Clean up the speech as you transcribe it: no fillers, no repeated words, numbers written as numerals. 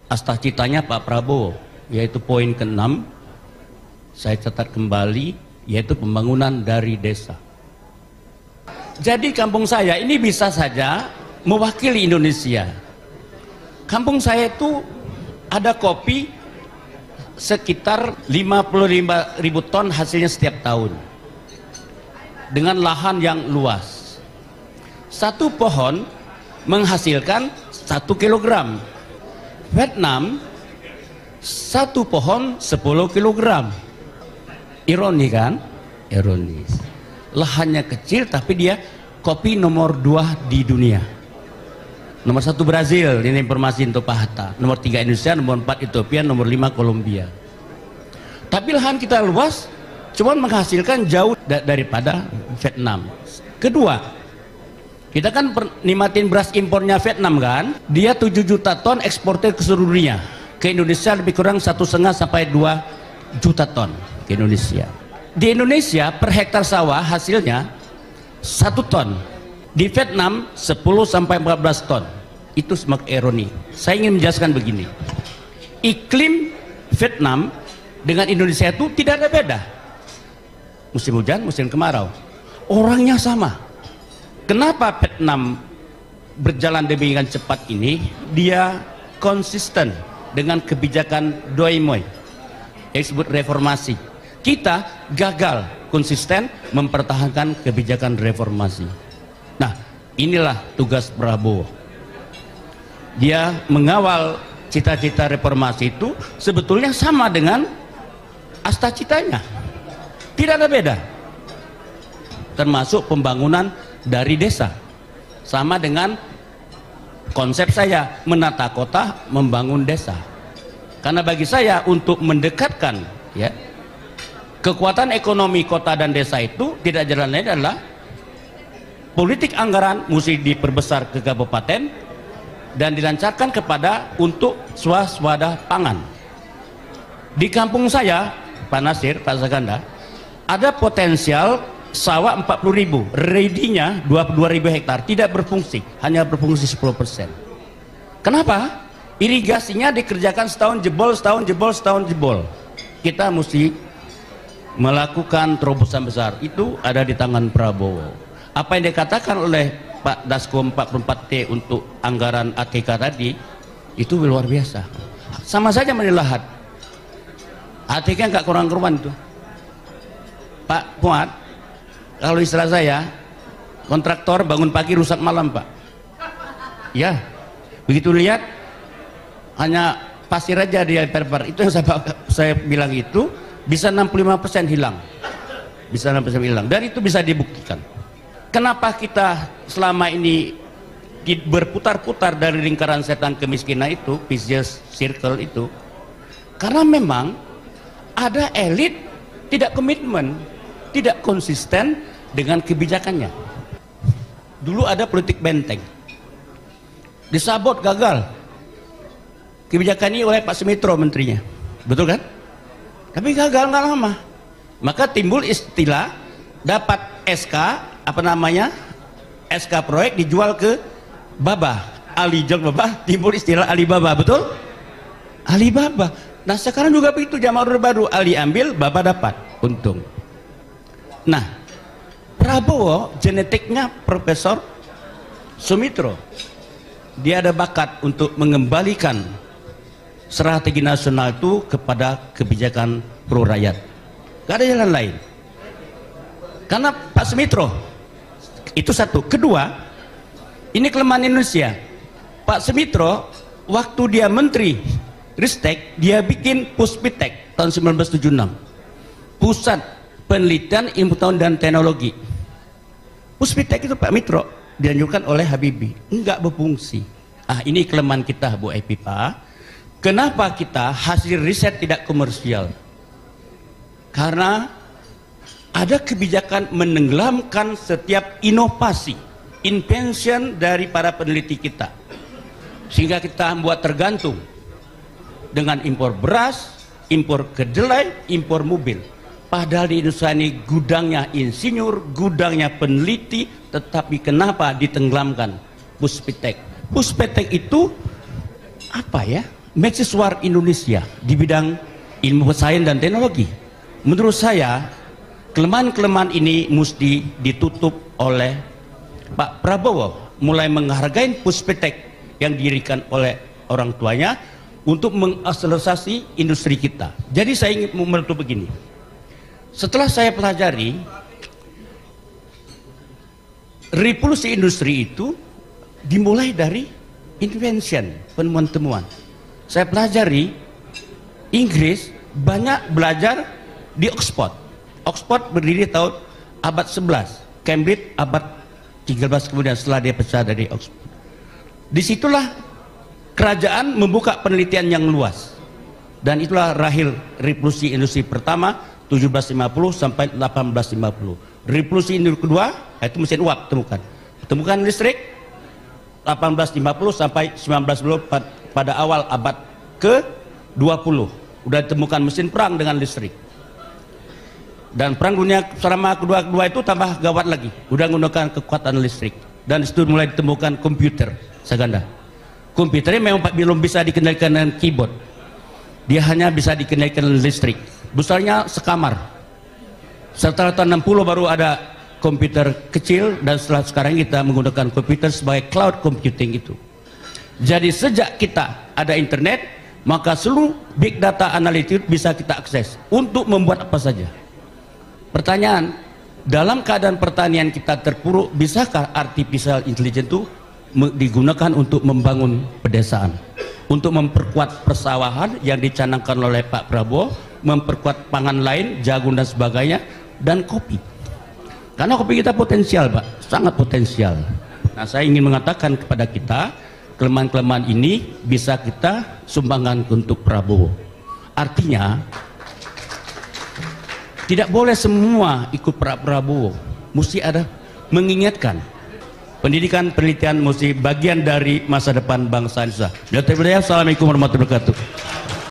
astacitanya Pak Prabowo, yaitu poin ke-6, saya catat kembali, yaitu pembangunan dari desa. Jadi kampung saya ini bisa saja mewakili Indonesia. Kampung saya itu ada kopi sekitar 55.000 ton hasilnya setiap tahun, dengan lahan yang luas. Satu pohon menghasilkan 1 kilogram. Vietnam satu pohon 10 kilogram. Ironi kan? Ironis. Lahannya kecil tapi dia kopi nomor 2 di dunia. Nomor 1 Brazil, ini informasi untuk Pak Hatta. Nomor 3 Indonesia, nomor 4 Ethiopia, nomor 5 Kolombia. Tapi lahan kita luas, cuman menghasilkan jauh daripada Vietnam. Kedua, kita kan nikmatin beras impornya Vietnam kan? Dia 7 juta ton ekspornya ke seluruh dunia. Ke Indonesia lebih kurang 1,5 sampai 2 juta ton ke Indonesia. Di Indonesia per hektar sawah hasilnya 1 ton. Di Vietnam 10 sampai 14 ton. Itu semakin ironi. Saya ingin menjelaskan begini. Iklim Vietnam dengan Indonesia itu tidak ada beda. Musim hujan, musim kemarau. Orangnya sama. Kenapa Vietnam berjalan demikian cepat ini? Dia konsisten dengan kebijakan Doi Moi yang disebut reformasi. Kita gagal konsisten mempertahankan kebijakan reformasi. Nah, inilah tugas Prabowo. Dia mengawal cita-cita reformasi itu sebetulnya sama dengan astacitanya. Tidak ada beda. Termasuk pembangunan dari desa. Sama dengan konsep saya menata kota, membangun desa. Karena bagi saya untuk mendekatkan ya kekuatan ekonomi kota dan desa itu tidak jalan lain adalah politik anggaran mesti diperbesar ke kabupaten dan dilancarkan kepada untuk swasembada pangan. Di kampung saya, Pak Nasir, Pak Saganda, ada potensial sawah 40.000, ready-nya 22.000 hektar, tidak berfungsi, hanya berfungsi 10%. Kenapa? Irigasinya dikerjakan setahun jebol, setahun jebol, setahun jebol. Kita mesti melakukan terobosan besar. Itu ada di tangan Prabowo. Apa yang dikatakan oleh Pak Daskom 44T untuk anggaran ATK tadi, itu luar biasa. Sama saja menilahat. ATK nggak kurang-kurang itu. Pak Muat, kalau istilah saya, kontraktor bangun pagi rusak malam, Pak. Ya, begitu lihat hanya pasir aja dia perper. Itu yang saya bilang itu bisa 65% hilang. Bisa 65% hilang. Dan itu bisa dibuktikan. Kenapa kita selama ini berputar-putar dari lingkaran setan kemiskinan itu, vicious circle itu? Karena memang ada elit tidak komitmen, tidak konsisten dengan kebijakannya. Dulu ada politik benteng, disabot, gagal. Kebijakan ini oleh Pak Sumitro menterinya, betul kan? Tapi gagal nggak lama, maka timbul istilah dapat SK apa namanya SK proyek dijual ke Baba, Ali Jog Baba, timbul istilah Alibaba, betul? Alibaba. Nah sekarang juga begitu, zaman Orde Baru, Ali ambil, Baba dapat untung. Nah, Prabowo genetiknya Profesor Sumitro, dia ada bakat untuk mengembalikan strategi nasional itu kepada kebijakan pro rakyat. Gak ada jalan lain. Karena Pak Sumitro itu satu. Kedua, ini kelemahan Indonesia. Pak Sumitro waktu dia menteri Ristek, dia bikin Puspitek tahun 1976, Pusat Penelitian Ilmu Pengetahuan dan Teknologi. Puspitek itu Pak Mitro dianjurkan oleh Habibie, enggak berfungsi. Ah, ini kelemahan kita, Bu Epi, Pak. Kenapa kita hasil riset tidak komersial? Karena ada kebijakan menenggelamkan setiap inovasi, invention dari para peneliti kita, sehingga kita membuat tergantung dengan impor beras, impor kedelai, impor mobil. Padahal di Indonesia ini gudangnya insinyur, gudangnya peneliti, tetapi kenapa ditenggelamkan? Puspitek. Puspitek itu apa ya? mahasiswa Indonesia di bidang ilmu sains dan teknologi. Menurut saya kelemahan-kelemahan ini mesti ditutup oleh Pak Prabowo, mulai menghargai Puspetek yang didirikan oleh orang tuanya untuk mengakselerasi industri kita. Jadi saya ingin menutup begini. Setelah saya pelajari, revolusi industri itu dimulai dari invention, penemuan-temuan. Saya pelajari Inggris banyak belajar di Oxford. Oxford berdiri tahun abad 11, Cambridge abad 13 kemudian setelah dia pecah dari Oxford. Disitulah kerajaan membuka penelitian yang luas, dan itulah rahil revolusi industri pertama 1750 sampai 1850. Revolusi industri kedua itu mesin uap temukan listrik 1850 sampai 1910 pada awal abad ke-20 udah ditemukan mesin perang dengan listrik. Dan perang dunia selama kedua itu tambah gawat lagi, udah menggunakan kekuatan listrik, dan itu mulai ditemukan komputer seganda. Komputernya memang belum bisa dikendalikan dengan keyboard, dia hanya bisa dikendalikan dengan listrik, besarnya sekamar. Setelah tahun 60 baru ada komputer kecil, dan setelah sekarang kita menggunakan komputer sebagai cloud computing itu. Jadi sejak kita ada internet, maka seluruh big data analytics bisa kita akses untuk membuat apa saja. Pertanyaan, dalam keadaan pertanian kita terpuruk, bisakah artificial intelligence itu digunakan untuk membangun pedesaan, untuk memperkuat persawahan yang dicanangkan oleh Pak Prabowo, memperkuat pangan lain, jagung dan sebagainya, dan kopi. Karena kopi kita potensial, Pak, sangat potensial. Nah, saya ingin mengatakan kepada kita, kelemahan-kelemahan ini bisa kita sumbangkan untuk Prabowo. Artinya tidak boleh semua ikut Pak Prabowo, mesti ada mengingatkan. Pendidikan penelitian mesti bagian dari masa depan bangsa Indonesia. Assalamualaikum warahmatullahi wabarakatuh.